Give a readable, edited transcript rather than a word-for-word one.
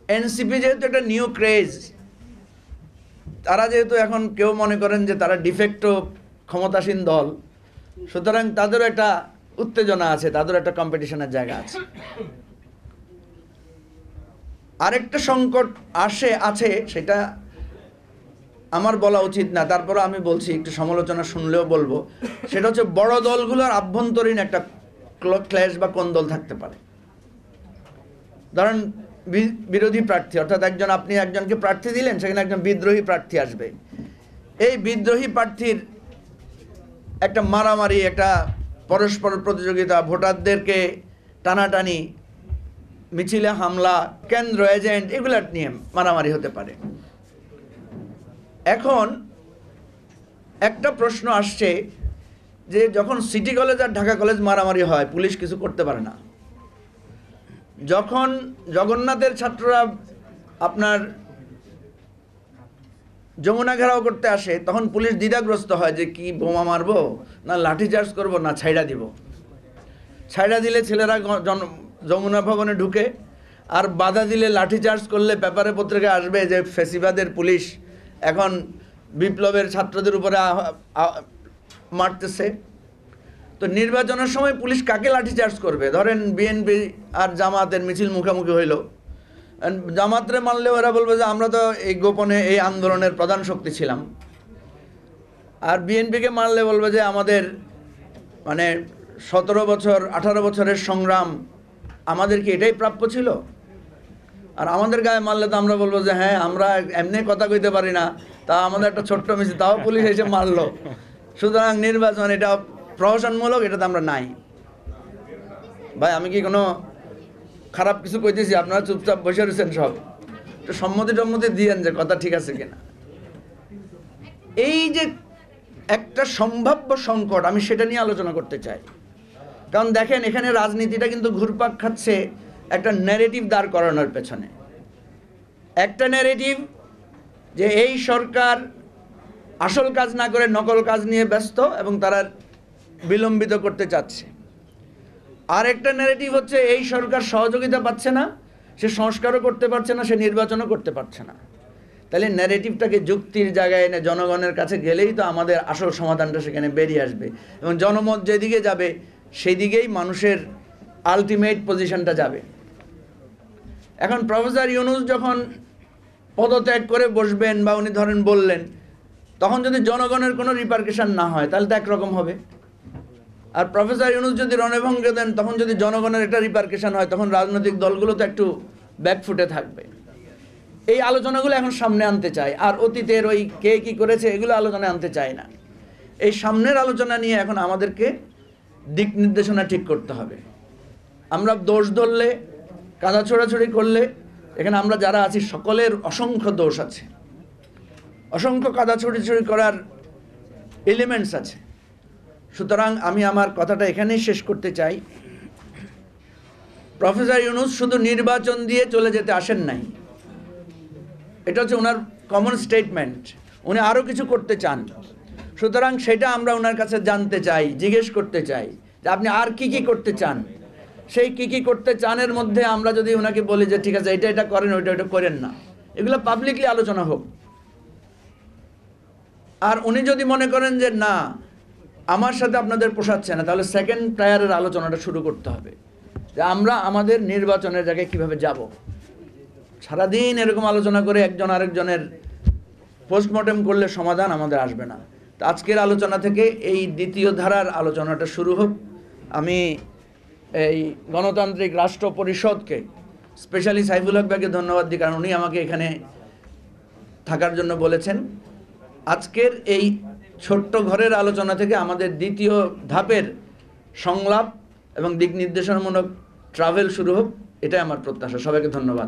NCP যেহেতু একটা new craze, তারা যেহেতু এখন কেউ মনে করেন যে তারা ডিফেক্টো ক্ষমতাসীন দল, সুতরাং তাদেরও একটা উত্তেজনা আছে, তাদেরও একটা কম্পিটিশনের জায়গা আছে। আরেকটা সংকট আছে, সেটা আমার বলা উচিত না, তারপরে আমি বলছি, একটু সমালোচনা শুনলেও বলবো। সেটা হচ্ছে বড় দলগুলোর আভ্যন্তরীণ একটা ক্ল্যাশ বা কোন্দল থাকতে পারে। ধরেন বিরোধী প্রার্থী, অর্থাৎ আপনি একজনকে প্রার্থী দিলেন, সেখানে একজন বিদ্রোহী প্রার্থী আসবে। এই বিদ্রোহী প্রার্থীর একটা মারামারি, একটা পরস্পর প্রতিযোগিতা, ভোটারদেরকে টানাটানি, মিছিলে হামলা, কেন্দ্র এজেন্ট, এগুলো নিয়ে মারামারি হতে পারে। এখন একটা প্রশ্ন আসছে যে যখন সিটি কলেজ আর ঢাকা কলেজ মারামারি হয়, পুলিশ কিছু করতে পারে না। যখন জগন্নাথের ছাত্ররা আপনার যমুনা ঘেরাও করতে আসে, তখন পুলিশ দ্বিধাগ্রস্ত হয় যে কি বোমা মারবো, না লাঠিচার্জ করব, না ছাইড়া দিব। ছাইড়া দিলে ছেলেরা যমুনা ভবনে ঢুকে, আর বাধা দিলে লাঠিচার্জ করলে পেপারে পত্রিকায় আসবে যে ফেসিবাদের পুলিশ এখন বিপ্লবের ছাত্রদের উপরে মারতেছে। তো নির্বাচনের সময় পুলিশ কাকে লাঠিচার্জ করবে? ধরেন বিএনপি আর জামাতের মিছিল মুখোমুখি হইল, জামাতরে মারলে ওরা বলবে যে আমরা তো এই গোপনে এই আন্দোলনের প্রধান শক্তি ছিলাম, আর বিএনপিকে মারলে বলবে যে আমাদের 17 বছর 18 বছরের সংগ্রাম, আমাদের কি এটাই প্রাপ্য ছিল? আর আমাদের গায়ে মারলে তো আমরা বলবো যে হ্যাঁ, আমরা এমনি কথা কইতে পারি না, তা আমাদের একটা ছোট্ট মিছিল, তাও পুলিশ এসে মারলো। সুতরাং নির্বাচন এটা প্রহসনমূলক, এটাতে আমরা নাই। ভাই, আমি কি কোনো খারাপ কিছু কইতেছি? আপনারা চুপচাপ বসে রয়েছেন, সব একটু সম্মতি দিয়েন যে কথা ঠিক আছে কিনা। এই যে একটা সম্ভাব্য সংকট, আমি সেটা নিয়ে আলোচনা করতে চাই। কারণ দেখেন, এখানে রাজনীতিটা কিন্তু ঘুরপাক খাচ্ছে একটা ন্যারেটিভ দাঁড় করানোর পেছনে। একটা ন্যারেটিভ যে এই সরকার আসল কাজ না করে নকল কাজ নিয়ে ব্যস্ত এবং তারা বিলম্বিত করতে চাচ্ছে। আর একটা ন্যারেটিভ হচ্ছে এই সরকার সহযোগিতা পাচ্ছে না, সে সংস্কারও করতে পারছে না, সে নির্বাচনও করতে পারছে না। তাহলে ন্যারেটিভটাকে যুক্তির জায়গায় এনে জনগণের কাছে গেলেই তো আমাদের আসল সমাধানটা সেখানে বেরিয়ে আসবে, এবং জনমত যেদিকে যাবে সেই দিকেই মানুষের আলটিমেট পজিশনটা যাবে। এখন প্রফেসর ইউনূস যখন পদত্যাগ করে বসবেন বা উনি ধরেন বললেন, তখন যদি জনগণের কোনো রিপারকেশন না হয় তাহলে তো একরকম হবে। আর প্রফেসর ইউনূস যদি রণভঙ্গ দেন, তখন যদি জনগণের একটা রিপারকেশন হয়, তখন রাজনৈতিক দলগুলো তো একটু ব্যাকফুটে থাকবে। এই আলোচনাগুলো এখন সামনে আনতে চাই, আর অতীতের ওই কে কী করেছে এগুলো আলোচনায় আনতে চাই না। এই সামনের আলোচনা নিয়ে এখন আমাদেরকে দিক নির্দেশনা ঠিক করতে হবে। আমরা দোষ ধরলে, কাদা ছোড়াছড়ি করলে, এখানে আমরা যারা আছি সকলের অসংখ্য দোষ আছে, অসংখ্য কাদা ছড়িছড়ি করার এলিমেন্টস আছে। সুতরাং আমি আমার কথাটা এখানেই শেষ করতে চাই। প্রফেসর ইউনূস শুধু নির্বাচন দিয়ে চলে যেতে আসেন নাই, এটা হচ্ছে ওনার কমন স্টেটমেন্ট। উনি আরও কিছু করতে চান। সুতরাং সেটা আমরা ওনার কাছে জানতে চাই, জিজ্ঞেস করতে চাই যে আপনি আর কি কি করতে চান। সেই কি কি করতে চানের মধ্যে আমরা যদি ওনাকে বলি যে ঠিক আছে এটা করেন, ওইটা করেন না, এগুলো পাবলিকলি আলোচনা হোক। আর উনি যদি মনে করেন যে না, আমার সাথে আপনাদের পোষাচ্ছে না, তাহলে সেকেন্ড টায়ারের আলোচনাটা শুরু করতে হবে যে আমরা আমাদের নির্বাচনের জায়গায় কিভাবে যাব। সারাদিন এরকম আলোচনা করে একজন আরেকজনের পোস্টমর্টেম করলে সমাধান আমাদের আসবে না। তো আজকের আলোচনা থেকে এই দ্বিতীয় ধারার আলোচনাটা শুরু হোক। আমি এই গণতান্ত্রিক রাষ্ট্র পরিষদকে, স্পেশালি সাইফুল হক ভাইকে ধন্যবাদ দিই, কারণ উনি আমাকে এখানে থাকার জন্য বলেছেন। আজকের এই ছোট্ট ঘরের আলোচনা থেকে আমাদের দ্বিতীয় ধাপের সংলাপ এবং দিক নির্দেশনামূলক ট্রাভেল শুরু হোক, এটাই আমার প্রত্যাশা। সবাইকে ধন্যবাদ।